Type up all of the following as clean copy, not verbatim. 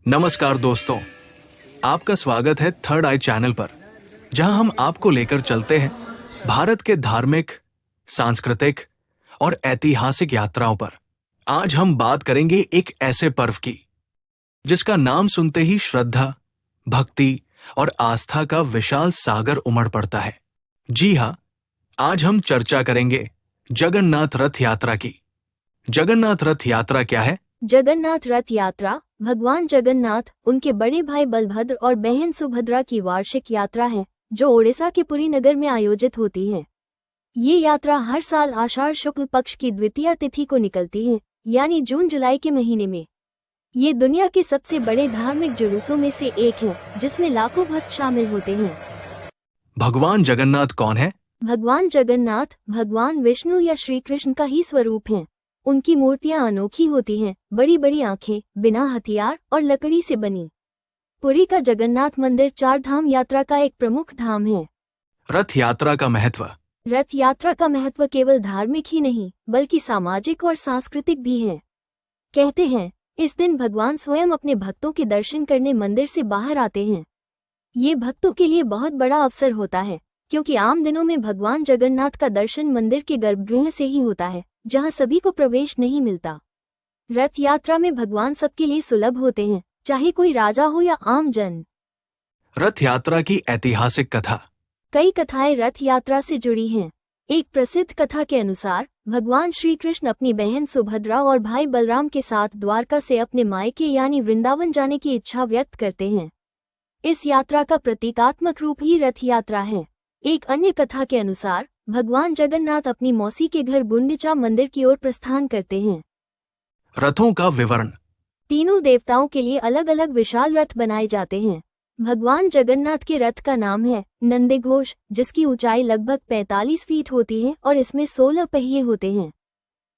नमस्कार दोस्तों, आपका स्वागत है थर्ड आई चैनल पर, जहां हम आपको लेकर चलते हैं भारत के धार्मिक, सांस्कृतिक और ऐतिहासिक यात्राओं पर। आज हम बात करेंगे एक ऐसे पर्व की जिसका नाम सुनते ही श्रद्धा, भक्ति और आस्था का विशाल सागर उमड़ पड़ता है। जी हाँ, आज हम चर्चा करेंगे जगन्नाथ रथ यात्रा की। जगन्नाथ रथ यात्रा क्या है? जगन्नाथ रथ यात्रा भगवान जगन्नाथ, उनके बड़े भाई बलभद्र और बहन सुभद्रा की वार्षिक यात्रा है जो ओडिशा के पुरी नगर में आयोजित होती है। ये यात्रा हर साल आषाढ़ शुक्ल पक्ष की द्वितीय तिथि को निकलती है, यानी जून जुलाई के महीने में। ये दुनिया के सबसे बड़े धार्मिक जुलूसों में से एक है, जिसमें लाखों भक्त शामिल होते हैं। भगवान जगन्नाथ कौन है? भगवान जगन्नाथ भगवान विष्णु या श्री कृष्ण का ही स्वरूप है। उनकी मूर्तियां अनोखी होती हैं, बड़ी बड़ी आंखें, बिना हथियार और लकड़ी से बनी। पुरी का जगन्नाथ मंदिर चार धाम यात्रा का एक प्रमुख धाम है। रथ यात्रा का महत्व। रथ यात्रा का महत्व केवल धार्मिक ही नहीं, बल्कि सामाजिक और सांस्कृतिक भी है। कहते हैं, इस दिन भगवान स्वयं अपने भक्तों के दर्शन करने मंदिर से बाहर आते हैं। ये भक्तों के लिए बहुत बड़ा अवसर होता है, क्योंकि आम दिनों में भगवान जगन्नाथ का दर्शन मंदिर के गर्भगृह से ही होता है, जहां सभी को प्रवेश नहीं मिलता। रथ यात्रा में भगवान सबके लिए सुलभ होते हैं, चाहे कोई राजा हो या आम जन। रथ यात्रा की ऐतिहासिक कथा। कई कथाएं रथ यात्रा से जुड़ी हैं। एक प्रसिद्ध कथा के अनुसार भगवान श्री कृष्ण अपनी बहन सुभद्रा और भाई बलराम के साथ द्वारका से अपने मायके यानी वृंदावन जाने की इच्छा व्यक्त करते हैं। इस यात्रा का प्रतीकात्मक रूप ही रथ यात्रा है। एक अन्य कथा के अनुसार भगवान जगन्नाथ अपनी मौसी के घर गुंडिचा मंदिर की ओर प्रस्थान करते हैं। रथों का विवरण। तीनों देवताओं के लिए अलग अलग विशाल रथ बनाए जाते हैं। भगवान जगन्नाथ के रथ का नाम है नंदीघोष, जिसकी ऊंचाई लगभग 45 फीट होती है और इसमें 16 पहिए होते हैं।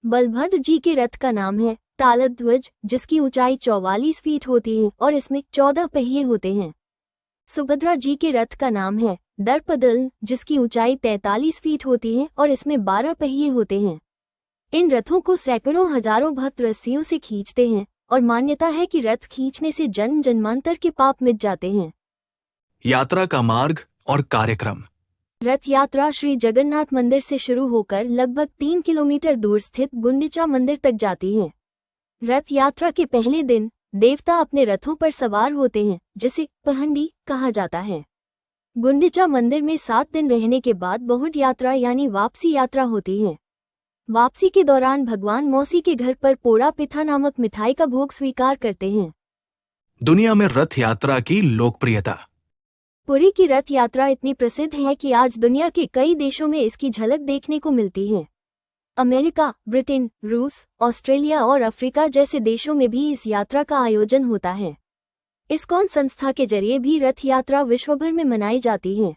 बलभद्र जी के रथ का नाम है तालध्वज, जिसकी ऊंचाई 44 फीट होती है और इसमें 14 पहिए होते हैं। सुभद्रा जी के रथ का नाम है दर्पदलन, जिसकी ऊंचाई 43 फीट होती है और इसमें 12 पहिए होते हैं। इन रथों को सैकड़ों हजारों भक्त रस्सियों से खींचते हैं और मान्यता है कि रथ खींचने से जन्म जन्मांतर के पाप मिट जाते हैं। यात्रा का मार्ग और कार्यक्रम। रथ यात्रा श्री जगन्नाथ मंदिर से शुरू होकर लगभग 3 किलोमीटर दूर स्थित गुंडिचा मंदिर तक जाती है। रथ यात्रा के पहले दिन देवता अपने रथों पर सवार होते हैं, जिसे पहंडी कहा जाता है। गुंडिचा मंदिर में 7 दिन रहने के बाद बहुट यात्रा यानी वापसी यात्रा होती है। वापसी के दौरान भगवान मौसी के घर पर पोड़ा पिठा नामक मिठाई का भोग स्वीकार करते हैं। दुनिया में रथ यात्रा की लोकप्रियता। पुरी की रथ यात्रा इतनी प्रसिद्ध है कि आज दुनिया के कई देशों में इसकी झलक देखने को मिलती है। अमेरिका, ब्रिटेन, रूस, ऑस्ट्रेलिया और अफ्रीका जैसे देशों में भी इस यात्रा का आयोजन होता है। इस्कॉन संस्था के जरिए भी रथ यात्रा विश्वभर में मनाई जाती है।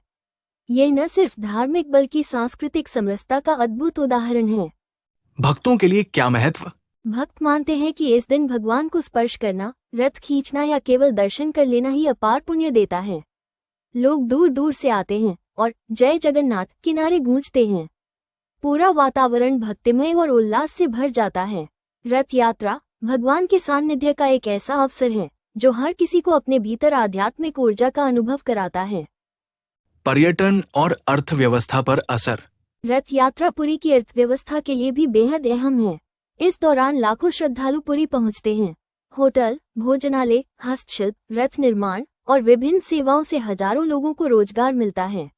ये न सिर्फ धार्मिक बल्कि सांस्कृतिक समरसता का अद्भुत उदाहरण है। भक्तों के लिए क्या महत्व? भक्त मानते हैं कि इस दिन भगवान को स्पर्श करना, रथ खींचना या केवल दर्शन कर लेना ही अपार पुण्य देता है। लोग दूर दूर से आते हैं और जय जगन्नाथ के नारे गूंजते हैं। पूरा वातावरण भक्तिमय और उल्लास से भर जाता है। रथ यात्रा भगवान के सान्निध्य का एक ऐसा अवसर है जो हर किसी को अपने भीतर आध्यात्मिक ऊर्जा का अनुभव कराता है। पर्यटन और अर्थव्यवस्था पर असर। रथ यात्रा पुरी की अर्थव्यवस्था के लिए भी बेहद अहम है। इस दौरान लाखों श्रद्धालु पुरी पहुंचते हैं। होटल, भोजनालय, हस्तशिल्प, रथ निर्माण और विभिन्न सेवाओं से हजारों लोगों को रोजगार मिलता है।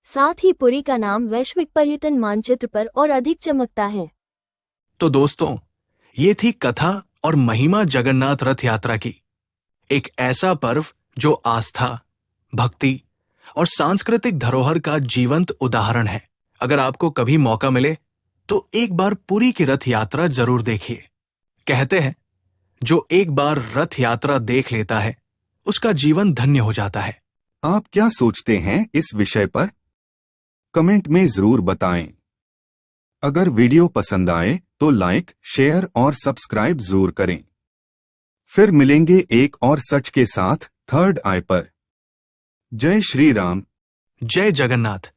साथ ही पुरी का नाम वैश्विक पर्यटन मानचित्र पर और अधिक चमकता है। तो दोस्तों, ये थी कथा और महिमा जगन्नाथ रथ यात्रा की। एक ऐसा पर्व जो आस्था, भक्ति और सांस्कृतिक धरोहर का जीवंत उदाहरण है। अगर आपको कभी मौका मिले तो एक बार पुरी की रथ यात्रा जरूर देखिए। कहते हैं, जो एक बार रथ यात्रा देख लेता है उसका जीवन धन्य हो जाता है। आप क्या सोचते हैं इस विषय पर? कमेंट में जरूर बताएं। अगर वीडियो पसंद आए तो लाइक, शेयर और सब्सक्राइब जरूर करें। फिर मिलेंगे एक और सच के साथ थर्ड आई पर। जय श्री राम। जय जगन्नाथ।